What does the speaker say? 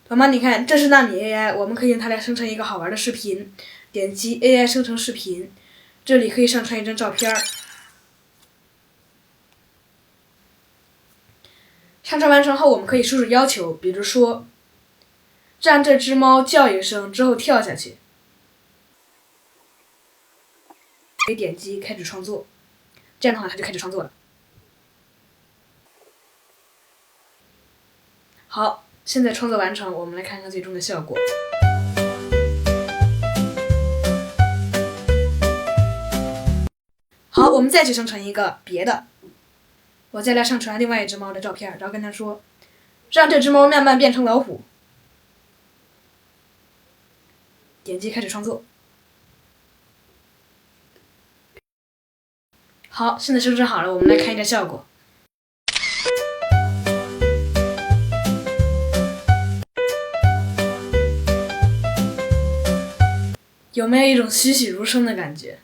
妈妈，你看，这是纳米 AI， 我们可以用它来生成一个好玩的视频。点击 AI 生成视频，这里可以上传一张照片。上传完成后，我们可以输入要求，比如说，让这只猫叫一声之后跳下去。可以点击开始创作，这样的话它就开始创作了。好，现在创作完成，我们来看看最终的效果。好，我们再去生成一个别的。我再来上传另外一只猫的照片，然后跟它说，让这只猫慢慢变成老虎。点击开始创作。好，现在生成好了，我们来看一下效果。有没有一种栩栩如生的感觉？